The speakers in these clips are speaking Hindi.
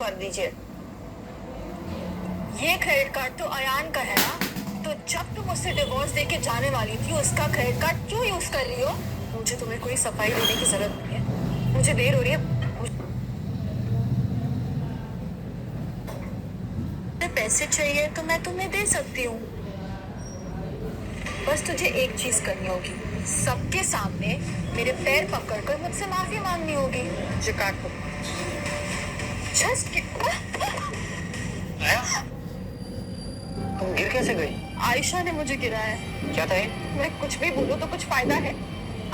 कर दीजिए। ये क्रेडिट कार्ड तो अयान का है ना, तो जब तुम उससे डिवोर्स देके जाने वाली थी उसका क्रेडिट कार्ड क्यों यूज कर रही हो? मुझे तुम्हें कोई सफाई देने की जरूरत नहीं है, मुझे देर हो रही है। मुझे पैसे चाहिए तो मैं तुम्हें दे सकती हूँ, बस तुझे एक चीज करनी होगी, सबके सामने मेरे पैर पकड़कर मुझसे माफी मांगनी होगी। मुझे काट दो। जस्ट आया? तुम गिर कैसे गई? आयशा ने मुझे गिराया है। क्या था ये? मैं कुछ भी बोलूं तो कुछ फायदा है?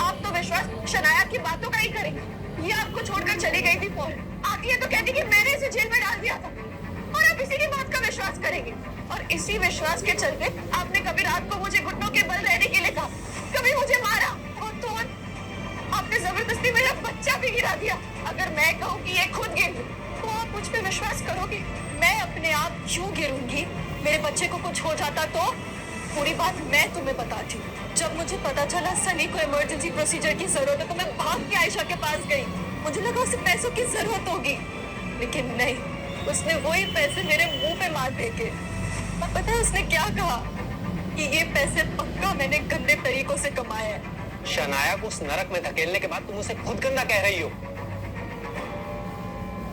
आप तो विश्वास शनाया की बातों का ही करेंगे। ये आपको छोड़कर चली गई थी फौरन, आके ये तो कहती कि मैंने इसे जेल में डाल दिया था, और आप इसी की बात का विश्वास करेंगे। और इसी विश्वास के चलते आपने कभी रात को मुझे घुटनों के बल रहने के लिए कहा, कभी मुझे मारा, और तो आपने जबरदस्ती मेरा बच्चा भी गिरा दिया। अगर मैं कहूँ कि ये खुद गिर गई तो आप मुझ पे विश्वास करोगे? मैं अपने आप क्यों गिरूंगी? मेरे बच्चे को कुछ हो जाता तो? पूरी बात मैं तुम्हें बताती हूँ। जब मुझे पता चला सनी को इमरजेंसी प्रोसीजर की जरूरत है तो मैं भाग के आयशा के पास गई। मुझे लगा उसे पैसों की जरूरत होगी, लेकिन नहीं, उसने वही पैसे मेरे मुंह पे मार देके। और पता है उसने क्या कहा? कि ये पैसे पक्का मैंने गंदे तरीकों से कमाए हैं। शनाया को उस नरक में धकेलने के बाद तुम उसे खुद गंदा कह रही हो।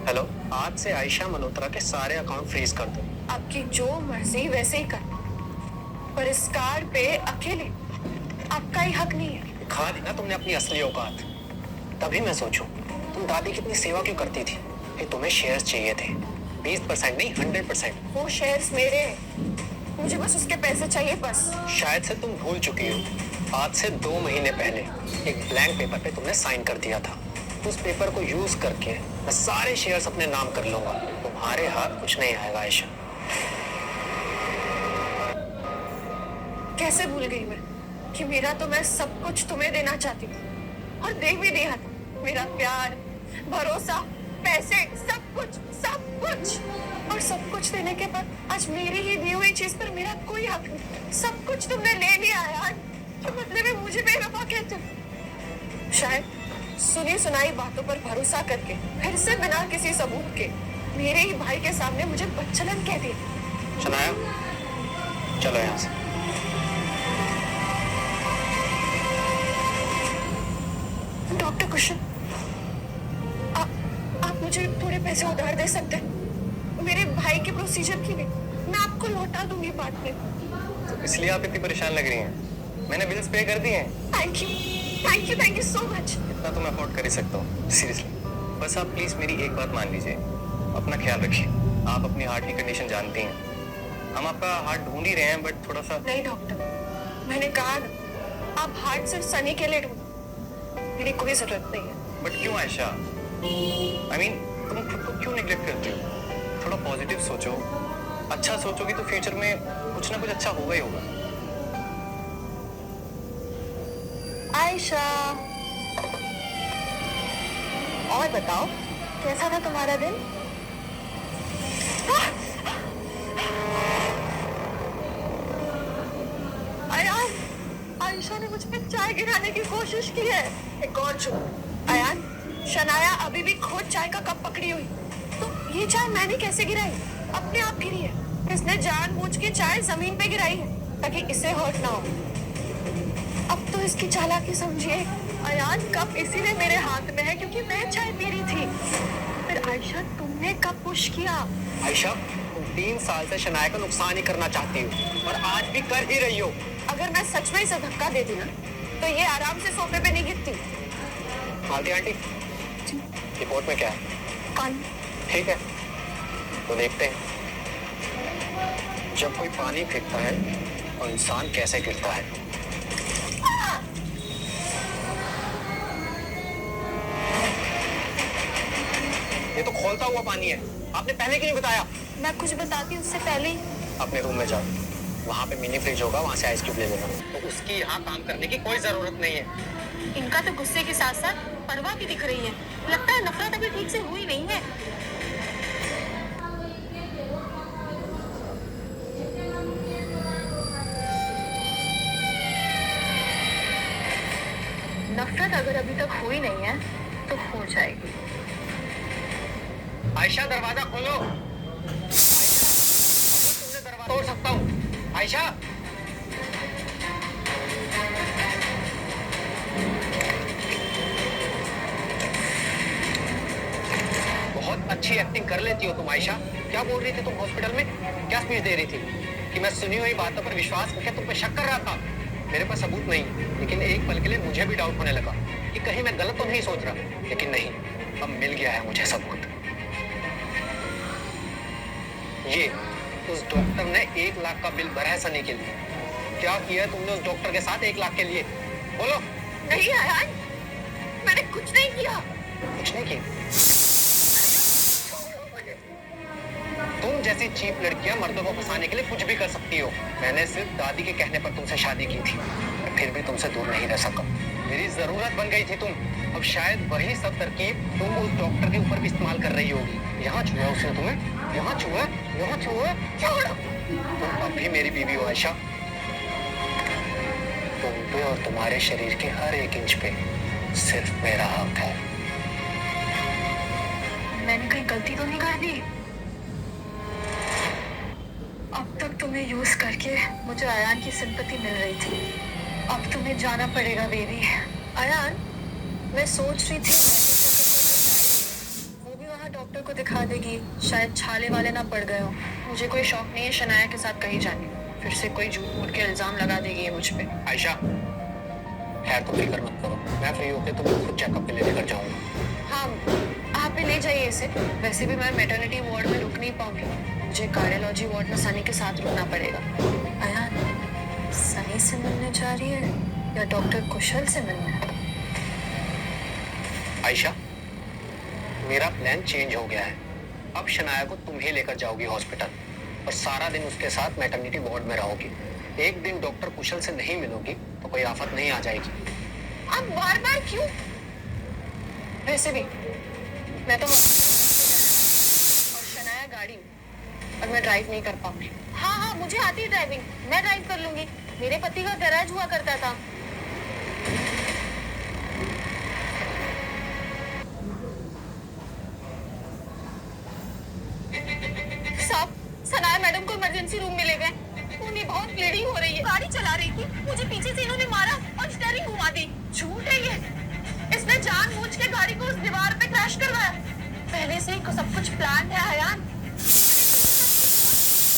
हेलो, आज से आयशा मल्होत्रा के सारे अकाउंट फ्रीज कर दो। आपकी जो मर्जी वैसे ही कर, पर इस कार पे अकेले आपका ही हक नहीं है। दिखा दी ना तुमने अपनी असली औकात। तभी मैं सोचूं तुम दादी की इतनी सेवा क्यों करती थी। कि तुम्हें शेयर्स चाहिए थे, 20% नहीं 100%। वो शेयर्स मेरे हैं, मुझे बस उसके पैसे चाहिए बस। शायद से तुम भूल चुकी हो, आज से 2 महीने पहले एक ब्लैंक पेपर पे तुमने साइन कर दिया था। उस पेपर को यूज करके मैं सारे शेयर्स अपने नाम कर लूंगा। तुम्हारे हाथ कुछ नहीं आएगा आयशा। कैसे भूल गई मैं कि मेरा तो मैं सब कुछ तुम्हें देना चाहती हूँ, और दे भी दिया था। मेरा प्यार, भरोसा, पैसे, सब कुछ सब कुछ। और सब कुछ देने के बाद आज मेरी ही दी हुई चीज पर मेरा कोई हक नहीं। सब कुछ तुमने ले लिया यार, तो मतलब है मुझे बेवफा कहते हो? शायद सुनी सुनाई बातों पर भरोसा करके फिर से बिना किसी सबूत के मेरे ही भाई के सामने मुझे बच्चलन कह दिया। शनाया, चलो यहाँ से। डॉक्टर कुशन, आप मुझे थोड़े पैसे उधार दे सकते हैं? मेरे भाई के प्रोसीजर की भी मैं आपको लौटा दूंगी बाद में। तो इसलिए आप इतनी परेशान लग रही हैं? मैंने बिल्स पे कर दिए हैं। Thank you, thank you, thank you so much. इतना तो मैं अफोर्ड कर ही सकता हूँ, सीरियसली। बस आप प्लीज मेरी एक बात मान लीजिए, अपना ख्याल रखिए। आप अपनी हार्ट की कंडीशन जानती हैं। हम आपका हार्ट ढूंढ ही रहे हैं, बट थोड़ा सा। नहीं डॉक्टर, मैंने कहा ना, आप हार्ट सिर्फ सनी के लिए ढूंढो, मेरी कोई जरूरत नहीं है। बट क्यों आयशा? I mean, तुम खुद को क्यों निग्लेक्ट करती हो? थोड़ा पॉजिटिव सोचो, अच्छा सोचोगी तो फ्यूचर में कुछ ना कुछ अच्छा होगा ही होगा। आयशा, और बताओ कैसा था तुम्हारा दिन? अयान, आयशा ने मुझ पे चाय गिराने की कोशिश की है। एक और चुप। अयान, शनाया अभी भी खुद चाय का कप पकड़ी हुई, तो ये चाय मैंने कैसे गिराई? अपने आप गिरी है। इसने जानबूझ के चाय जमीन पे गिराई है ताकि इसे हर्ट ना हो। अब तो इसकी चालाकी समझिए। अयान, कप इसीलिए मेरे हाथ में है क्योंकि मैं चाय पी रही थी। फिर आयशा, तुमने कब पुश किया? आयशा, तुम 3 साल से शनाया का नुकसान ही करना चाहती हो और आज भी कर ही रही हो। अगर मैं सच में इसे धक्का देती ना तो ये आराम से सोफे पे नहीं गिरती। मालती आंटी, रिपोर्ट में क्या है? पानी। ठीक है, तो देखते हैं जब कोई पानी फेंकता है और इंसान कैसे गिरता है। ये तो खौलता हुआ पानी है, आपने पहले क्यों नहीं बताया? मैं कुछ बताती उससे पहले ही। अपने रूम में जाओ, वहाँ पे मिनी फ्रिज होगा, वहाँ से आइस क्यूब ले लेना। तो उसकी यहाँ काम करने की कोई जरूरत नहीं है। इनका तो गुस्से के साथ साथ परवाह भी दिख रही है। लगता है नफरत अभी ठीक से हुई नहीं है। नफरत अगर अभी तक हुई नहीं है तो हो जाएगी। आयशा दरवाजा खोलो। आयशा, तुमने दरवाजा तोड़ सकता हूँ। आयशा, बहुत अच्छी एक्टिंग कर लेती हो तुम आयशा। क्या बोल रही थी तुम हॉस्पिटल में? क्या स्पीच दे रही थी कि मैं सुनी हुई बातों पर विश्वास करके तुम पे शक कर रहा था? मेरे पास सबूत नहीं, लेकिन एक पल के लिए मुझे भी डाउट होने लगा कि कहीं मैं गलत तो नहीं सोच रहा, लेकिन नहीं, अब मिल गया है मुझे सबूत। ये उस डॉक्टर ने 1 लाख का बिल भरा है सनी के लिए। क्या किया है तुमने उस डॉक्टर के साथ 1 लाख के लिए? बोलो। नहीं आयान, मैंने कुछ नहीं किया। कुछ नहीं किया? तुम जैसी चीप लड़कियां मर्दों को फंसाने के लिए कुछ भी कर सकती हो। मैंने सिर्फ दादी के कहने पर तुमसे शादी की थी, फिर भी तुमसे दूर नहीं रह सका। मेरी जरूरत बन गई थी तुम। अब शायद वही सब तरकीब तुम उस डॉक्टर के ऊपर भी इस्तेमाल कर रही होगी। यहाँ छुआ उसने तुम्हें, यहाँ छुआ, यहाँ छुआ। छोड़ो, तुम अब भी मेरी बीवी हो आयशा। तुम पे और तुम्हारे शरीर के हर एक इंच पे सिर्फ मेरा हक है। मैंने कहीं गलती तो नहीं कर दी? अब तक तुम्हें यूज करके मुझे अयान की सिंपैथी मिल रही थी, अब तुम्हें जाना पड़ेगा बेबी। अयान, मैं सोच रही थी वो भी वहाँ डॉक्टर को दिखा देगी, शायद छाले वाले ना पड़ गए हो। मुझे कोई शौक नहीं है शनाया के साथ कहीं जाने, फिर से कोई झूठ मूठ के इल्जाम लगा देगी ये मुझ पे। आयशा, खैर तुम फिक्र मत करो, मैं फ्री होकर तुम्हें खुद चेकअप पे लेकर जाऊंगा। हाँ, आप ही ले जाइए इसे। वैसे भी मैं मैटरनिटी वार्ड में रुक नहीं पाऊंगी, मुझे कार्डियोलॉजी वार्ड में सनी के साथ रुकना पड़ेगा। अयान, सनी से मिलने जा रही है या डॉक्टर कुशल से मिलने? आयशा, मेरा प्लान चेंज हो गया है। अब शनाया को तुम ही लेकर जाओगी हॉस्पिटल और सारा दिन उसके साथ मैटरनिटी वार्ड में रहोगी। एक दिन डॉक्टर कुशल से नहीं मिलोगी तो कोई आफत नहीं आ जाएगी। आप बार बार क्यों? वैसे भी मैं तो और शनाया गाड़ी और मैं ड्राइव नहीं कर पाऊंगी। हाँ हाँ, मुझे आती है ड्राइविंग, मैं ड्राइव कर लूंगी। मेरे पति का गैराज हुआ करता था। साहब, सनाया मैडम को इमरजेंसी रूम में ले गए। उन्हें बहुत ब्लीडिंग हो रही है। गाड़ी चला रही थी, मुझे पीछे से इन्होंने मारा और स्टीयरिंग घुमा दी। झूठ है ये, इसने जानबूझ के गाड़ी को उस दीवार पे क्रैश करवाया। पहले से ही सब कुछ प्लान है अयान।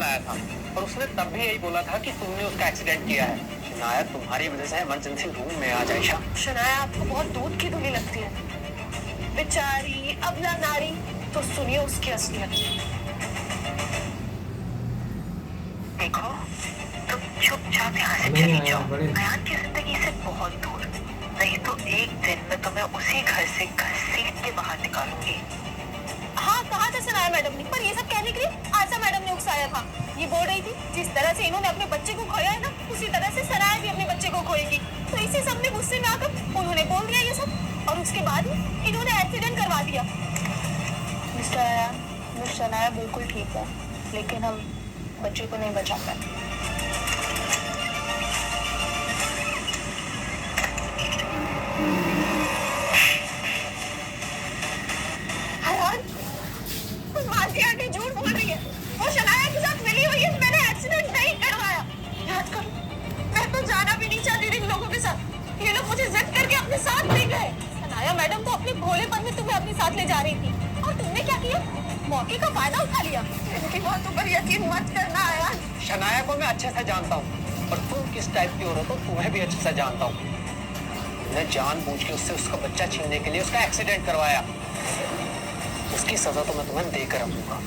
आया था और उसने तब भी यही बोला था कि तुमने उसका एक्सीडेंट किया है। शनाया तुम्हारी वजह से इमरजेंसी रूम में आ जाए। शनाया आपको बहुत दूध की धुली लगती है, बेचारी अबला नारी। तो सुनिए उसकी असलियत। देखो, तुम चुपचाप यहाँ से चली जाओ, अयान की जिंदगी से बहुत दूर, नहीं तो एक दिन मैं तुम्हें उसी घर से घसीट के बाहर निकालूंगी। हाँ, कहा था सनाया मैडम ने, पर ये सब कहने के लिए आशा मैडम ने उकसाया था। ये बोल रही थी जिस तरह से इन्होंने अपने बच्चे को खोया है ना, उसी तरह से सनाया भी अपने बच्चे को खोएगी। तो इसी सब में गुस्से में आकर उन्होंने बोल दिया ये सब, और उसके बाद इन्होंने एक्सीडेंट करवा दिया। मिस्टर अयान, मिस सनाया बिल्कुल ठीक है, लेकिन हम बच्चे को नहीं बचा पाए। आंटी झूठ बोल रही है, वो शनाया के साथ मिली हुई है, मैंने एक्सीडेंट नहीं करवाया। याद करो, मैं तो जाना भी नहीं चाहती थी इन लोगों के साथ। ये लोग मुझे जिद करके अपने साथ ले गए। शनाया मैडम तो अपने भोलेपन में तुम्हें अपने साथ ले जा रही थी, और तुमने क्या किया? मौके का फायदा उठा लिया। इनकी बातों पर यकीन मत करना यार। शनाया को मैं अच्छे से जानता हूँ और तुम किस टाइप की औरत हो तुम्हें भी अच्छे से जानता हूँ। मैं जानबूझ के उससे उसका बच्चा छीनने के लिए उसका एक्सीडेंट करवाया। उसकी सजा तो मैं तुम्हें देकर रहूंगा।